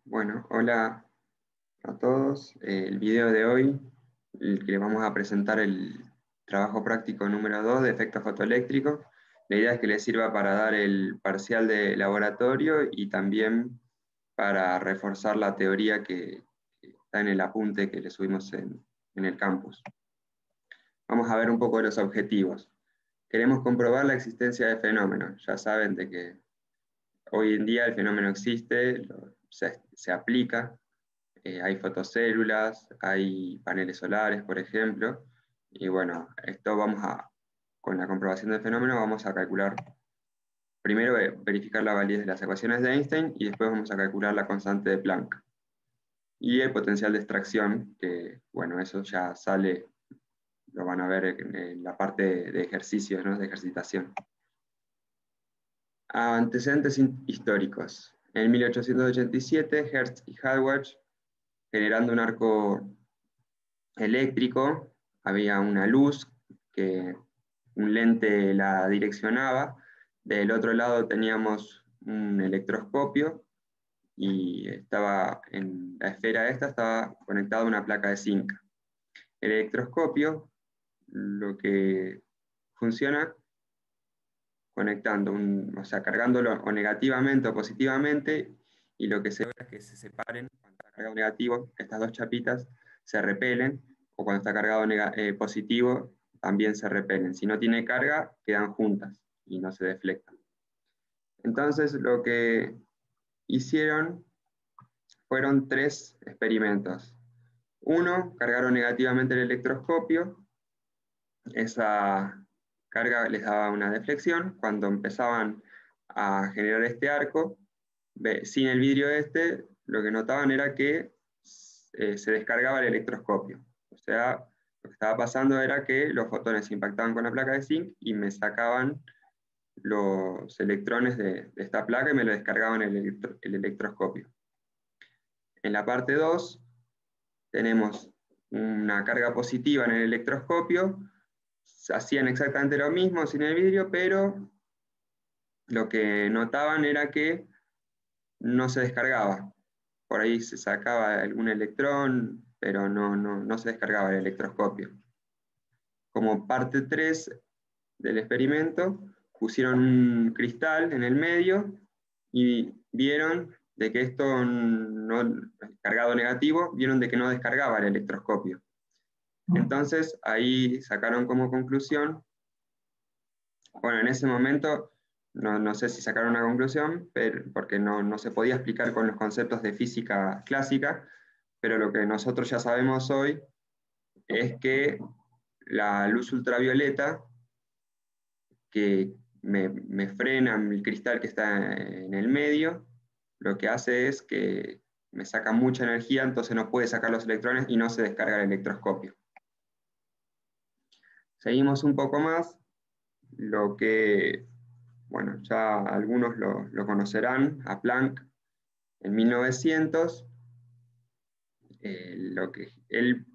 Bueno, hola a todos. El video de hoy, el que les vamos a presentar el trabajo práctico número 2 de efecto fotoeléctrico. La idea es que les sirva para dar el parcial de laboratorio y también para reforzar la teoría que está en el apunte que le subimos en el campus. Vamos a ver un poco de los objetivos. Queremos comprobar la existencia de fenómenos. Ya saben de que hoy en día el fenómeno existe, se aplica. Hay fotocélulas, hay paneles solares, por ejemplo, y bueno, con la comprobación del fenómeno vamos a calcular, primero verificar la validez de las ecuaciones de Einstein y después vamos a calcular la constante de Planck. Y el potencial de extracción, que bueno, eso ya sale, lo van a ver en la parte de ejercicios, ¿no? De ejercitación. Antecedentes históricos. En 1887, Hertz y Harwich, generando un arco eléctrico, había una luz que un lente la direccionaba, del otro lado teníamos un electroscopio y estaba en la esfera esta estaba conectada a una placa de zinc. El electroscopio lo que funciona conectando, o sea, cargándolo o negativamente o positivamente, y lo que se logra es que se separen cuando está cargado negativo, estas dos chapitas se repelen, o cuando está cargado positivo también se repelen. Si no tiene carga, quedan juntas y no se deflectan. Entonces lo que hicieron fueron tres experimentos. Uno, cargaron negativamente el electroscopio, esa carga les daba una deflexión. Cuando empezaban a generar este arco, sin el vidrio este, lo que notaban era que se descargaba el electroscopio. O sea, lo que estaba pasando era que los fotones impactaban con la placa de zinc y me sacaban los electrones de esta placa y me lo descargaban el electroscopio. En la parte 2 tenemos una carga positiva en el electroscopio, hacían exactamente lo mismo sin el vidrio, pero lo que notaban era que no se descargaba. Por ahí se sacaba algún electrón, pero no se descargaba el electroscopio. Como parte 3 del experimento, pusieron un cristal en el medio y vieron de que esto cargado negativo, vieron de que no descargaba el electroscopio. Entonces ahí sacaron como conclusión, bueno, en ese momento no sé si sacaron una conclusión, porque no se podía explicar con los conceptos de física clásica, pero lo que nosotros ya sabemos hoy es que la luz ultravioleta, que me frena el cristal que está en el medio, lo que hace es que me saca mucha energía, entonces no puede sacar los electrones y no se descarga el electroscopio. Seguimos un poco más, lo que, bueno, ya algunos lo conocerán, a Planck, en 1900, lo que él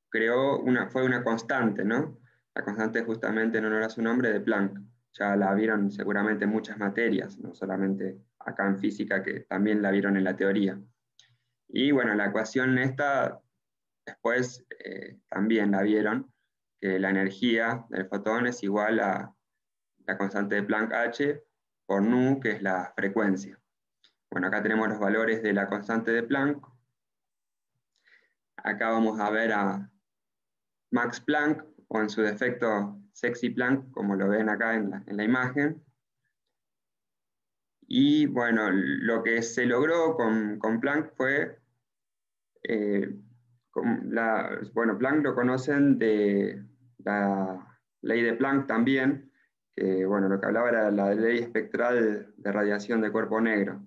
creó fue una constante, ¿no? La constante justamente en honor a su nombre de Planck. Ya la vieron seguramente en muchas materias, no solamente acá en física, que también la vieron en la teoría. Y bueno, la ecuación esta, después también la vieron, que la energía del fotón es igual a la constante de Planck H por nu, que es la frecuencia. Bueno, acá tenemos los valores de la constante de Planck. Acá vamos a ver a Max Planck, o en su defecto Sexy Planck, como lo ven acá en la imagen. Y bueno, lo que se logró con Planck fue, bueno, Planck lo conocen de la ley de Planck también, que bueno, lo que hablaba era la ley espectral de radiación de cuerpo negro.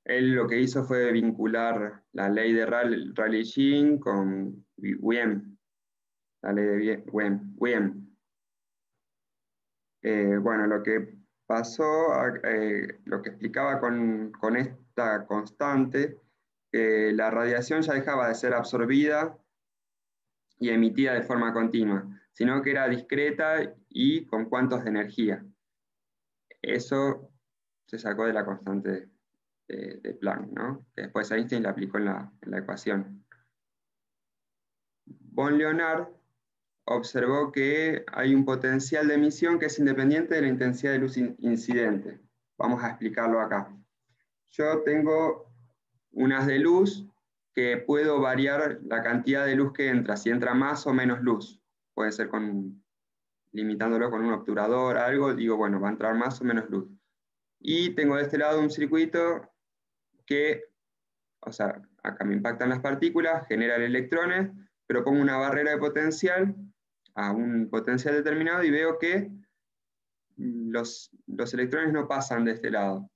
Él lo que hizo fue vincular la ley de Rayleigh-Jean con Wien, la ley de Wien. Bueno, lo que pasó, lo que explicaba con esta constante, que la radiación ya dejaba de ser absorbida y emitida de forma continua, sino que era discreta y con cuantos de energía. Eso se sacó de la constante de Planck, ¿no? Que después Einstein la aplicó en la ecuación. Von Leonard observó que hay un potencial de emisión que es independiente de la intensidad de luz incidente. Vamos a explicarlo acá. Yo tengo unas de luz que puedo variar la cantidad de luz que entra, si entra más o menos luz. Puede ser limitándolo con un obturador, algo, digo, bueno, va a entrar más o menos luz. Y tengo de este lado un circuito que, o sea, acá me impactan las partículas, generan electrones, pero pongo una barrera de potencial a un potencial determinado y veo que los electrones no pasan de este lado.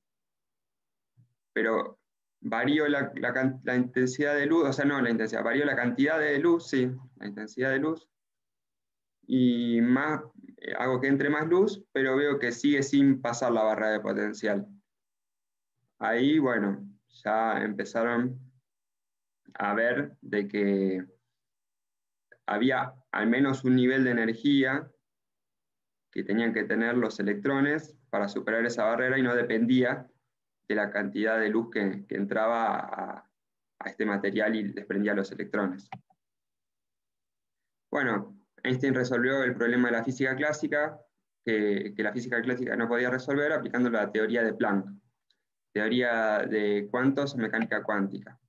Pero varío la intensidad de luz, o sea, no la intensidad, varío la cantidad de luz, sí, la intensidad de luz, y más, hago que entre más luz, pero veo que sigue sin pasar la barrera de potencial. Ahí, bueno, ya empezaron a ver de que había al menos un nivel de energía que tenían que tener los electrones para superar esa barrera y no dependía de la cantidad de luz que entraba a este material y desprendía los electrones. Bueno, Einstein resolvió el problema de la física clásica, que la física clásica no podía resolver aplicando la teoría de Planck, teoría de cuantos, mecánica cuántica.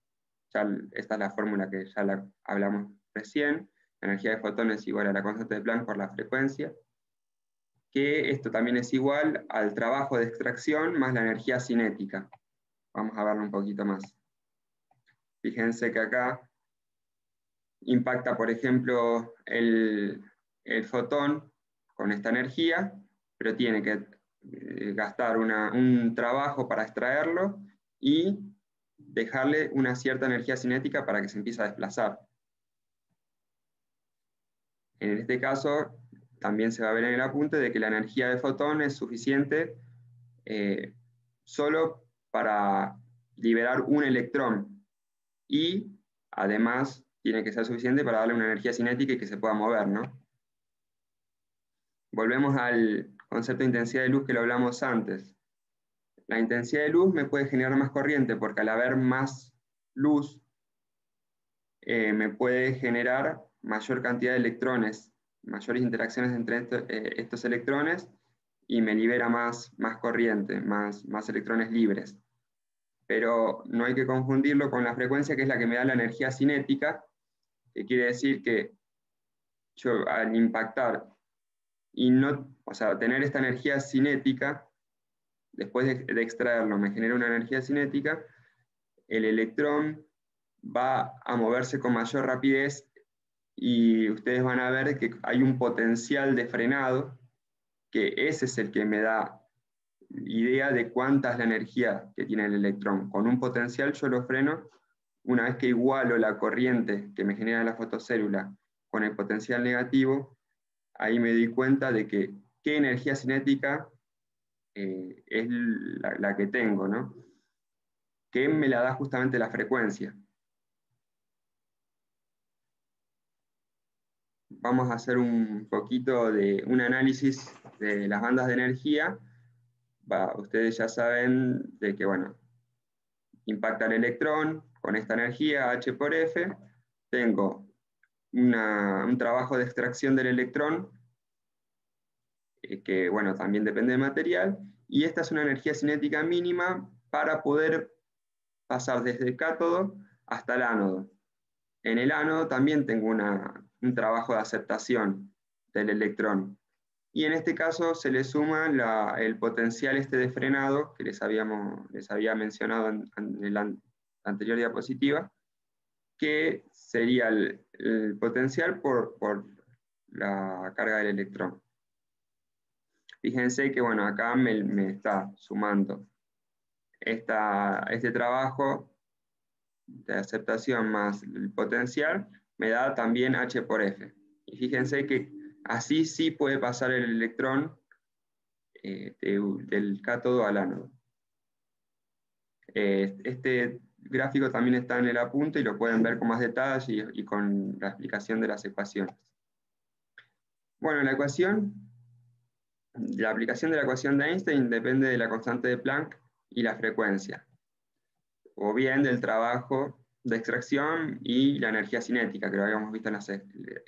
Ya esta es la fórmula que ya la hablamos recién, la energía de fotones es igual a la constante de Planck por la frecuencia, que esto también es igual al trabajo de extracción más la energía cinética. Vamos a verlo un poquito más. Fíjense que acá impacta, por ejemplo, el fotón con esta energía, pero tiene que gastar un trabajo para extraerlo y dejarle una cierta energía cinética para que se empiece a desplazar. En este caso, también se va a ver en el apunte de que la energía de fotón es suficiente solo para liberar un electrón y además tiene que ser suficiente para darle una energía cinética y que se pueda mover, ¿no? Volvemos al concepto de intensidad de luz que lo hablamos antes. La intensidad de luz me puede generar más corriente porque al haber más luz me puede generar mayor cantidad de electrones, mayores interacciones entre estos electrones y me libera más corriente, más electrones libres. Pero no hay que confundirlo con la frecuencia, que es la que me da la energía cinética, que quiere decir que yo al impactar y no, o sea, tener esta energía cinética, después de extraerlo, me genera una energía cinética, el electrón va a moverse con mayor rapidez y ustedes van a ver que hay un potencial de frenado, que ese es el que me da idea de cuánta es la energía que tiene el electrón. Con un potencial yo lo freno, una vez que igualo la corriente que me genera la fotocélula con el potencial negativo, ahí me di cuenta de que qué energía cinética es la que tengo, ¿no? Que me la da justamente la frecuencia. Vamos a hacer un poquito de un análisis de las bandas de energía. Ustedes ya saben de que, bueno, impacta el electrón con esta energía, H por F. Tengo un trabajo de extracción del electrón, que, bueno, también depende del material. Y esta es una energía cinética mínima para poder pasar desde el cátodo hasta el ánodo. En el ánodo también tengo un trabajo de aceptación del electrón. Y en este caso se le suma el potencial este de frenado que les había mencionado en la anterior diapositiva, que sería el potencial por la carga del electrón. Fíjense que, bueno, acá me está sumando este trabajo de aceptación más el potencial, me da también H por F. Y fíjense que así sí puede pasar el electrón del cátodo al ánodo. Este gráfico también está en el apunte y lo pueden ver con más detalle y con la explicación de las ecuaciones. Bueno, la aplicación de la ecuación de Einstein depende de la constante de Planck y la frecuencia. o bien del trabajo de extracción y la energía cinética, que lo habíamos visto en las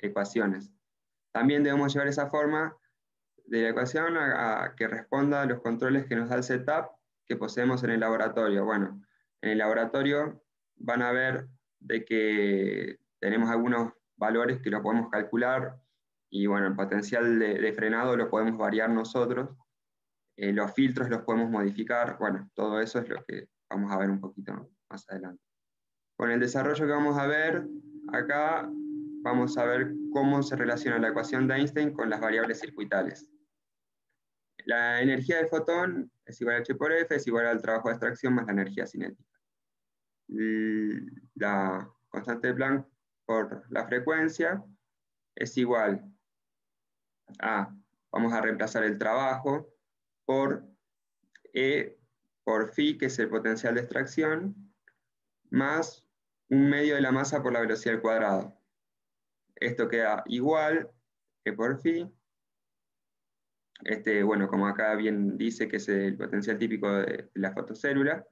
ecuaciones. También debemos llevar esa forma de la ecuación a que responda a los controles que nos da el setup que poseemos en el laboratorio. Bueno, en el laboratorio van a ver de que tenemos algunos valores que lo podemos calcular y bueno, el potencial de frenado lo podemos variar nosotros, los filtros los podemos modificar, bueno, todo eso es lo que vamos a ver un poquito más adelante. Con el desarrollo que vamos a ver acá, vamos a ver cómo se relaciona la ecuación de Einstein con las variables circuitales. La energía del fotón es igual a H por F, es igual al trabajo de extracción más la energía cinética. La constante de Planck por la frecuencia es igual a, vamos a reemplazar el trabajo por E por phi, que es el potencial de extracción, más 1/2 de la masa por la velocidad al cuadrado. Esto queda igual que por phi. Bueno, como acá bien dice que es el potencial típico de la fotocélula,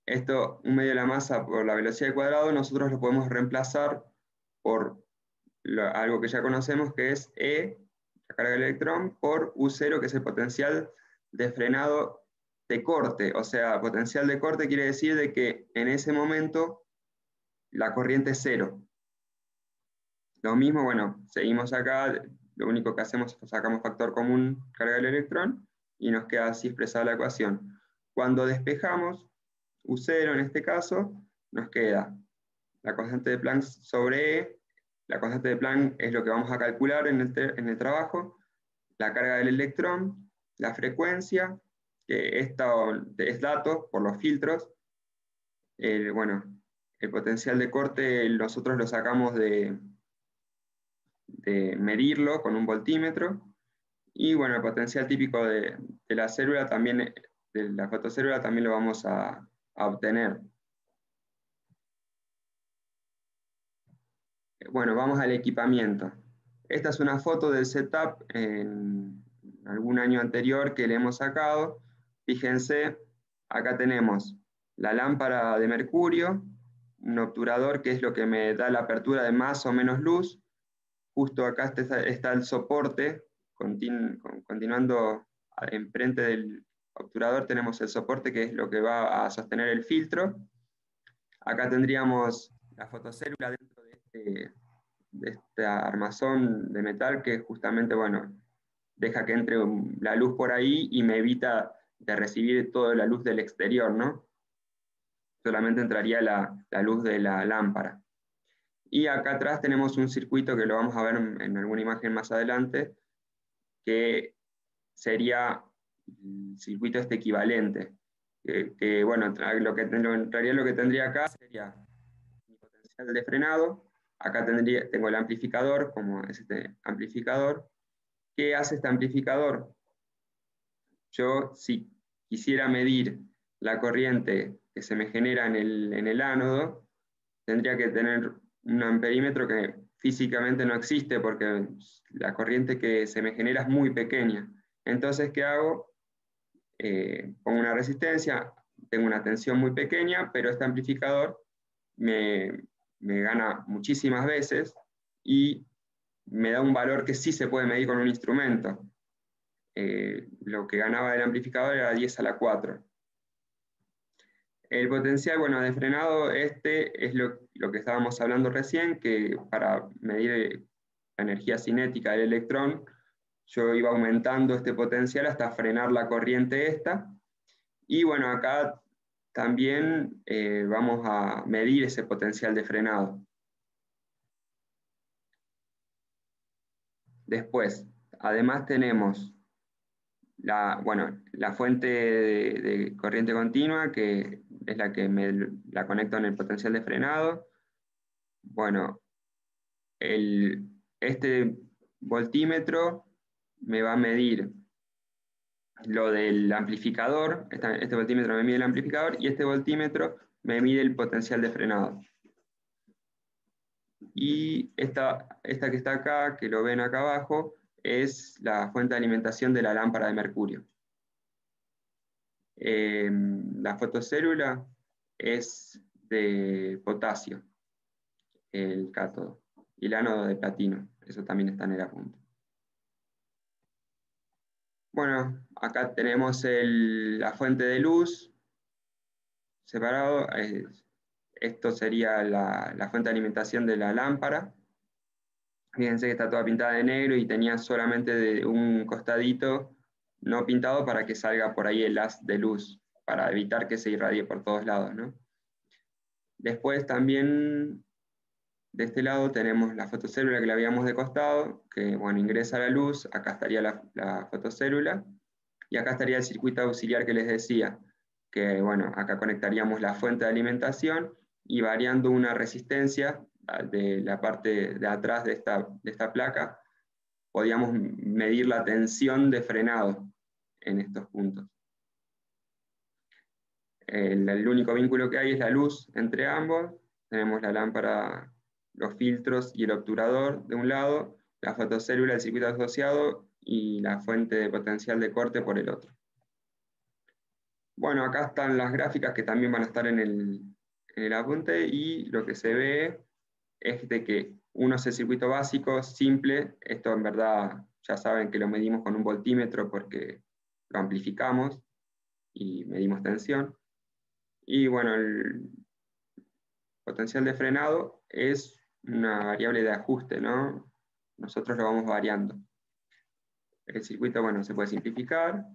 esto, 1/2 de la masa por la velocidad al cuadrado, nosotros lo podemos reemplazar por algo que ya conocemos, que es E, la carga del electrón, por U0, que es el potencial de frenado de corte. O sea, potencial de corte quiere decir de que en ese momento la corriente es cero. Lo mismo, bueno, seguimos acá, lo único que hacemos es sacamos factor común, carga del electrón, y nos queda así expresada la ecuación. Cuando despejamos, U0 en este caso, nos queda la constante de Planck sobre E. La constante de Planck es lo que vamos a calcular en el trabajo, la carga del electrón, la frecuencia, que esto es dato por los filtros. Bueno, el potencial de corte nosotros lo sacamos de medirlo con un voltímetro. Y bueno, el potencial típico de la célula también, de la fotocélula también lo vamos a obtener. Bueno, vamos al equipamiento. Esta es una foto del setup en algún año anterior que le hemos sacado. Fíjense, acá tenemos la lámpara de mercurio, un obturador que es lo que me da la apertura de más o menos luz. Justo acá está el soporte, continuando enfrente del obturador tenemos el soporte que es lo que va a sostener el filtro. Acá tendríamos la fotocélula dentro de este armazón de metal que justamente, bueno, deja que entre la luz por ahí y me evita de recibir toda la luz del exterior, ¿no? Solamente entraría la luz de la lámpara. Y acá atrás tenemos un circuito que lo vamos a ver en alguna imagen más adelante, que sería el circuito equivalente. Bueno, en realidad lo que tendría acá sería mi potencial de frenado. Acá tengo el amplificador, como es este amplificador. ¿Qué hace este amplificador? Yo, si quisiera medir la corriente que se me genera en el ánodo, tendría que tener un amperímetro que físicamente no existe porque la corriente que se me genera es muy pequeña. Entonces, ¿qué hago? Pongo una resistencia, tengo una tensión muy pequeña, pero este amplificador me gana muchísimas veces y me da un valor que sí se puede medir con un instrumento. Lo que ganaba del amplificador era 10 a la 4. El potencial, bueno, de frenado, es lo que estábamos hablando recién, que para medir la energía cinética del electrón, yo iba aumentando este potencial hasta frenar la corriente esta. Y bueno, acá también vamos a medir ese potencial de frenado. Después, además tenemos la fuente de corriente continua, que es la que la conecto en el potencial de frenado. Bueno, este voltímetro me va a medir lo del amplificador, este voltímetro me mide el amplificador y este voltímetro me mide el potencial de frenado. Y esta que está acá, que lo ven acá abajo, es la fuente de alimentación de la lámpara de mercurio. La fotocélula es de potasio, el cátodo, y el ánodo de platino. Eso también está en el apunte. Bueno, acá tenemos la fuente de luz separado. Esto sería la fuente de alimentación de la lámpara. Fíjense que está toda pintada de negro y tenía solamente de un costadito no pintado para que salga por ahí el haz de luz, para evitar que se irradie por todos lados, ¿no? Después también de este lado tenemos la fotocélula que la habíamos de costado, que bueno, ingresa la luz, acá estaría la fotocélula, y acá estaría el circuito auxiliar que les decía, que bueno, acá conectaríamos la fuente de alimentación y variando una resistencia de la parte de atrás de esta placa, podíamos medir la tensión de frenado en estos puntos. El único vínculo que hay es la luz entre ambos. Tenemos la lámpara, los filtros y el obturador de un lado, la fotocélula, el circuito asociado y la fuente de potencial de corte por el otro. Bueno, acá están las gráficas que también van a estar en el apunte, y lo que se ve es de que uno es el circuito básico, simple. Esto en verdad ya saben que lo medimos con un voltímetro porque lo amplificamos y medimos tensión. Y bueno, el potencial de frenado es una variable de ajuste, ¿no? Nosotros lo vamos variando. El circuito, bueno, se puede simplificar.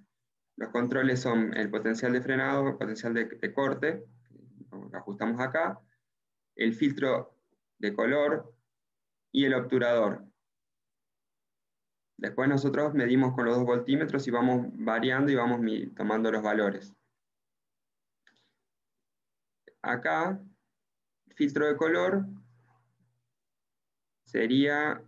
Los controles son el potencial de frenado, el potencial de corte, lo ajustamos acá, el filtro de color y el obturador. Después nosotros medimos con los 2 voltímetros y vamos variando y vamos tomando los valores. Acá, filtro de color sería,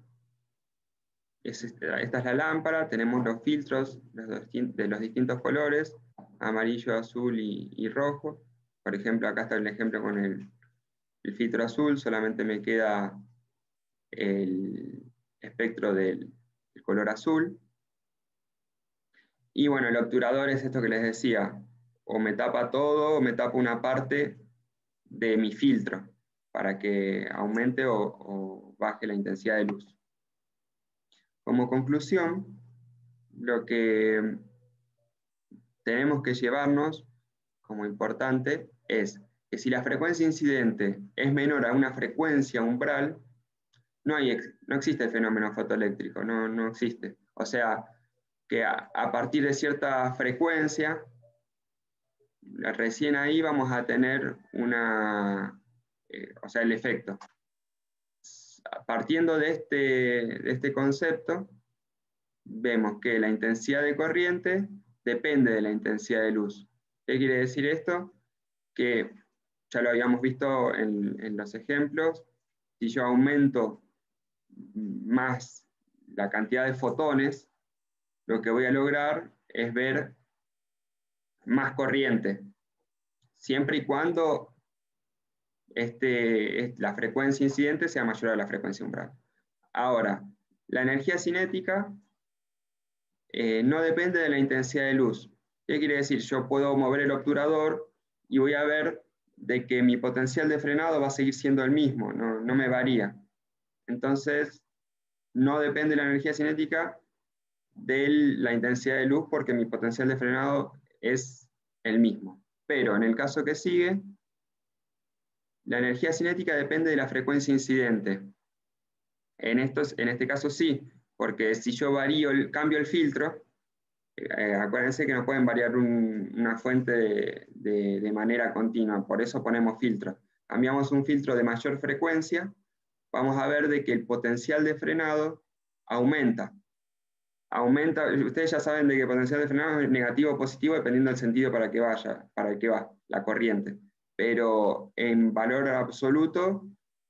esta es la lámpara, tenemos los filtros de los distintos colores, amarillo, azul y rojo. Por ejemplo, acá está el ejemplo con el filtro azul, solamente me queda el espectro del color azul. Y bueno, el obturador es esto que les decía, o me tapa todo o me tapa una parte de mi filtro para que aumente o baje la intensidad de luz. Como conclusión, lo que tenemos que llevarnos como importante es que si la frecuencia incidente es menor a una frecuencia umbral, no existe el fenómeno fotoeléctrico, no existe. O sea, que a partir de cierta frecuencia, recién ahí vamos a tener o sea, el efecto. Partiendo de este concepto, vemos que la intensidad de corriente depende de la intensidad de luz. ¿Qué quiere decir esto? Que ya lo habíamos visto en los ejemplos. Si yo aumento más la cantidad de fotones, lo que voy a lograr es ver más corriente, siempre y cuando la frecuencia incidente sea mayor a la frecuencia umbral. Ahora, la energía cinética no depende de la intensidad de luz. ¿Qué quiere decir? Yo puedo mover el obturador y voy a ver de que mi potencial de frenado va a seguir siendo el mismo, no me varía. Entonces, no depende la energía cinética de la intensidad de luz porque mi potencial de frenado es el mismo. Pero en el caso que sigue, la energía cinética depende de la frecuencia incidente. En este caso sí, porque si yo cambio el filtro, acuérdense que no pueden variar una fuente de manera continua, por eso ponemos filtros. Cambiamos un filtro de mayor frecuencia, vamos a ver de que el potencial de frenado aumenta. Ustedes ya saben de que el potencial de frenado es negativo o positivo dependiendo del sentido para el que va la corriente. Pero en valor absoluto,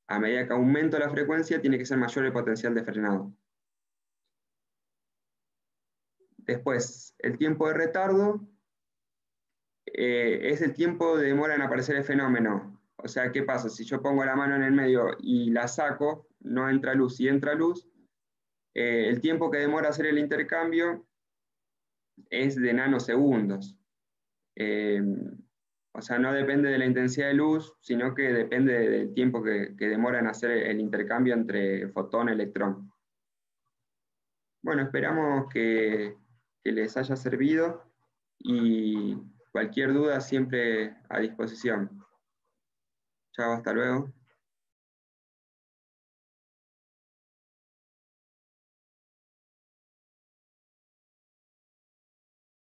a medida que aumento la frecuencia, tiene que ser mayor el potencial de frenado. Después, el tiempo de retardo es el tiempo de demora en aparecer el fenómeno. O sea, ¿qué pasa? Si yo pongo la mano en el medio y la saco, no entra luz. Si entra luz, el tiempo que demora hacer el intercambio es de nanosegundos. O sea, no depende de la intensidad de luz, sino que depende del tiempo que demora en hacer el intercambio entre fotón y electrón. Bueno, esperamos que les haya servido y cualquier duda siempre a disposición. Chao, hasta luego.